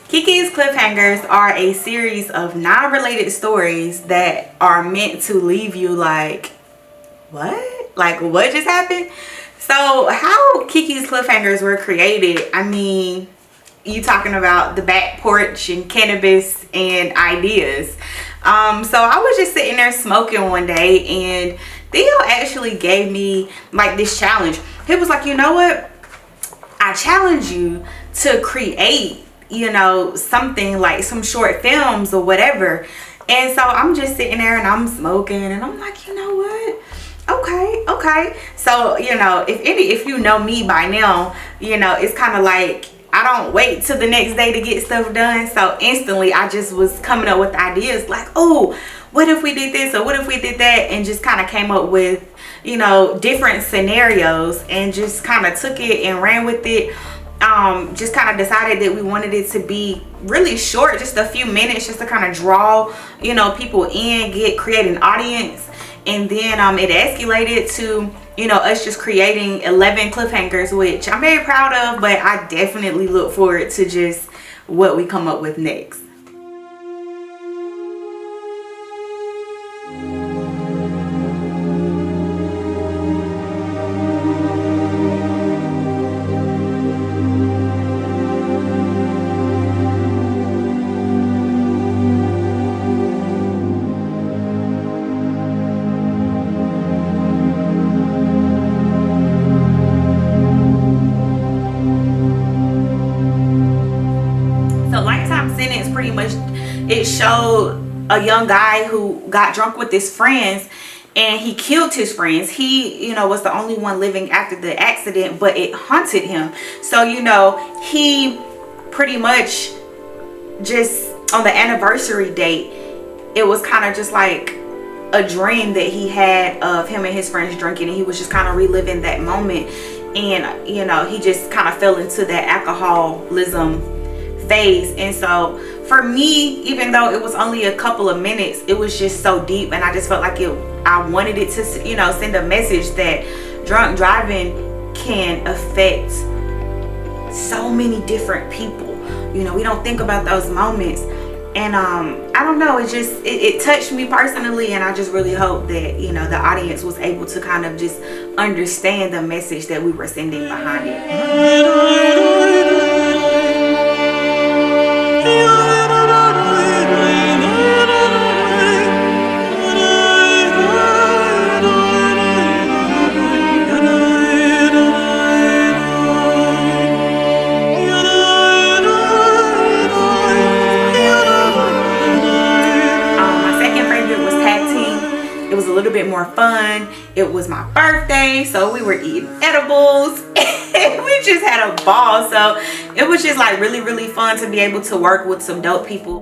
KEKE'S Kliffhangers are a series of non-related stories that are meant to leave you like, what? Like, what just happened? So how KEKE'S Kliffhangers were created, I mean, you talking about the back porch and cannabis and ideas. So I was just sitting there smoking one day, and Theo actually gave me like this challenge. He was like, you know what? I challenge you to create, you know, something like some short films or whatever. And so I'm just sitting there and I'm smoking, and I'm like, you know what? Okay. So, you know, if you know me by now, you know, it's kind of like I don't wait till the next day to get stuff done. So instantly I just was coming up with ideas like, oh, what if we did this or what if we did that, and just kind of came up with, you know, different scenarios and just kind of took it and ran with it. Just kind of decided that we wanted it to be really short, just a few minutes, just to kind of draw, you know, people in, create an audience. And then it escalated to, you know, us just creating 11 cliffhangers, which I'm very proud of, but I definitely look forward to just what we come up with next. Pretty much it showed a young guy who got drunk with his friends and he killed his friends. He, you know, was the only one living after the accident, but it haunted him. So, you know, he pretty much just on the anniversary date, it was kind of just like a dream that he had of him and his friends drinking, and he was just kind of reliving that moment. And, you know, he just kind of fell into that alcoholism phase. And so for me, even though it was only a couple of minutes, it was just so deep, and I just felt like I wanted it to, you know, send a message that drunk driving can affect so many different people. You know, we don't think about those moments, and I don't know, it touched me personally, and I just really hope that, you know, the audience was able to kind of just understand the message that we were sending behind it. A little bit more fun. It was my birthday, so we were eating edibles and we just had a ball. So it was just like really fun to be able to work with some dope people.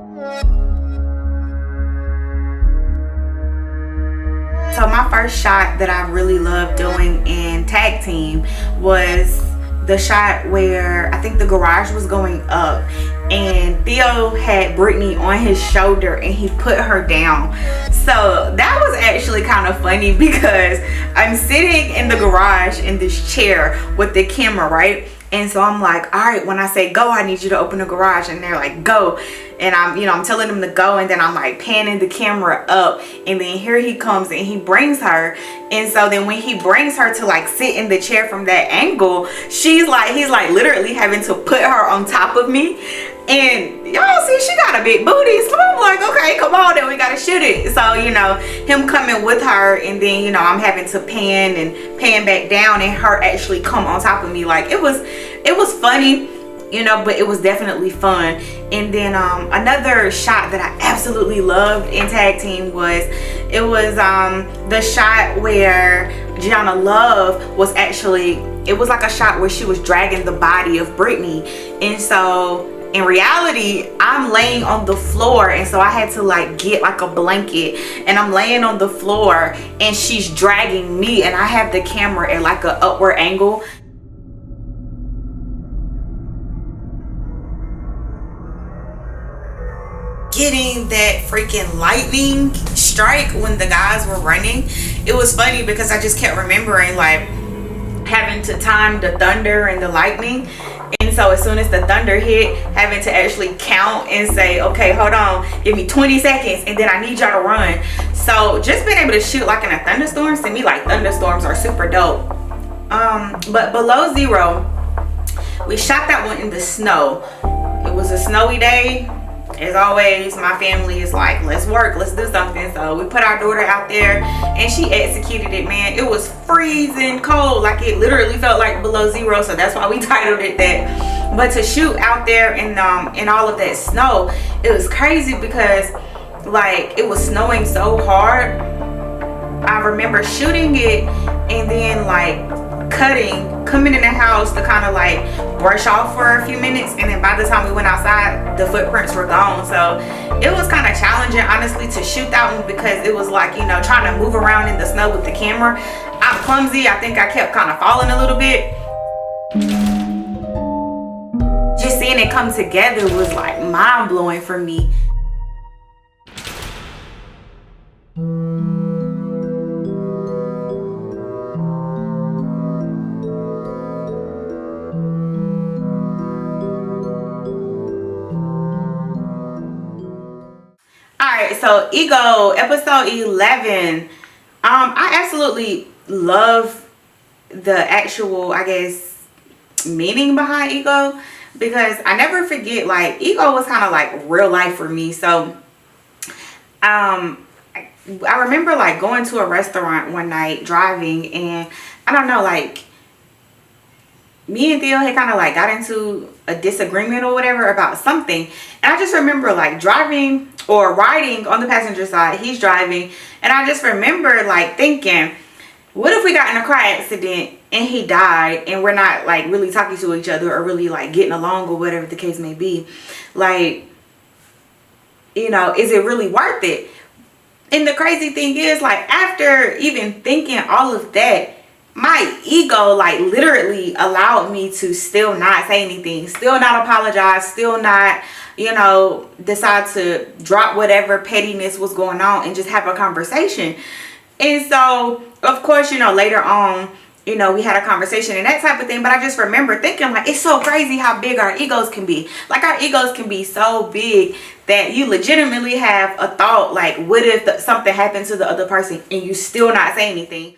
So my first shot that I really loved doing in tag team was the shot where I think the garage was going up and Theo had Brittany on his shoulder and he put her down. So that was actually kind of funny because I'm sitting in the garage in this chair with the camera, right? And so I'm like, all right, when I say go, I need you to open the garage. And they're like, go. And I'm telling them to go, and then I'm like panning the camera up, and then here he comes and he brings her. And so then when he brings her to like sit in the chair from that angle, he's like literally having to put her on top of me. And y'all see, she got a big booty, so I'm like, okay, come on, then we gotta shoot it. So, you know, him coming with her, and then, you know, I'm having to pan back down and her actually come on top of me. Like, it was funny, you know, but it was definitely fun. And then another shot that I absolutely loved in tag team was the shot where Gianna Love was actually, it was like a shot where she was dragging the body of Brittany. And so in reality, I'm laying on the floor, and so I had to like get like a blanket, and I'm laying on the floor and she's dragging me, and I have the camera at like an upward angle. Getting that freaking lightning strike when the guys were running, it was funny because I just kept remembering like having to time the thunder and the lightning. And so as soon as the thunder hit, having to actually count and say, okay, hold on, give me 20 seconds and then I need y'all to run. So just being able to shoot like in a thunderstorm, to me, like thunderstorms are super dope. But below zero, we shot that one in the snow. It was a snowy day. As always, my family is like, let's work, let's do something. So we put our daughter out there and she executed it, man. It was freezing cold, like it literally felt like below zero, so that's why we titled it that. But to shoot out there in all of that snow, it was crazy because like it was snowing so hard. I remember shooting it and then like coming in the house to kind of like brush off for a few minutes, and then by the time we went outside, the footprints were gone. So it was kind of challenging, honestly, to shoot that one because it was like, you know, trying to move around in the snow with the camera. I'm clumsy. I think I kept kind of falling a little bit. Just seeing it come together was like mind-blowing for me. Alright, so Ego, episode 11. I absolutely love the actual, I guess, meaning behind Ego, because I never forget, like, Ego was kind of like real life for me. So I remember like going to a restaurant one night driving, and I don't know, like me and Theo had kind of like got into a disagreement or whatever about something, and I just remember like driving or riding on the passenger side, he's driving, and I just remember like thinking, what if we got in a car accident and he died and we're not like really talking to each other or really like getting along or whatever the case may be? Like, you know, is it really worth it? And the crazy thing is, like, after even thinking all of that, my ego like literally allowed me to still not say anything, still not apologize, still not, you know, decide to drop whatever pettiness was going on and just have a conversation. And so of course, you know, later on, you know, we had a conversation and that type of thing. But I just remember thinking, like, it's so crazy how big our egos can be. Like, our egos can be so big that you legitimately have a thought like, what if something happened to the other person and you still not say anything?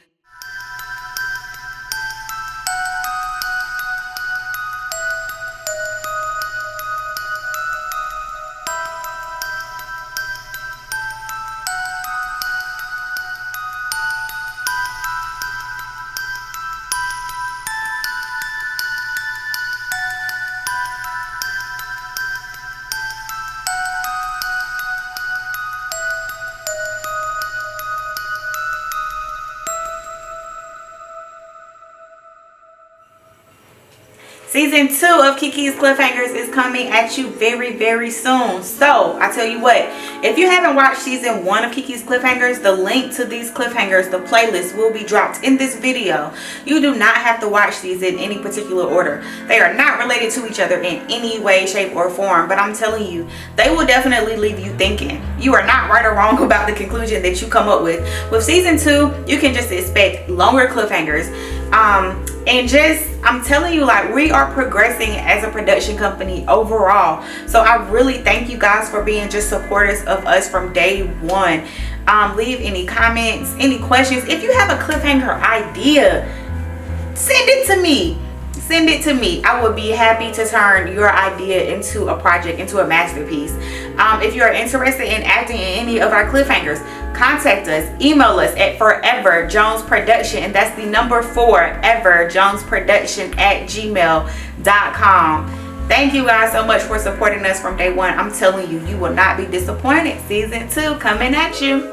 Season 2 of KEKE'S Kliffhangers is coming at you very, very soon. So, I tell you what, if you haven't watched Season 1 of KEKE'S Kliffhangers, the link to these cliffhangers, the playlist, will be dropped in this video. You do not have to watch these in any particular order. They are not related to each other in any way, shape, or form. But I'm telling you, they will definitely leave you thinking. You are not right or wrong about the conclusion that you come up with. With Season 2, you can just expect longer cliffhangers. And just, I'm telling you, like, we are progressing as a production company overall. So I really thank you guys for being just supporters of us from day one. Leave any comments, any questions. If you have a cliffhanger idea, send it to me. Send it to me. I would be happy to turn your idea into a project, into a masterpiece. If you are interested in acting in any of our cliffhangers, contact us. Email us at foreverjonesproduction, and that's the number 4everjonesproduction@gmail.com. Thank you guys so much for supporting us from day one. I'm telling you, you will not be disappointed. Season 2 coming at you.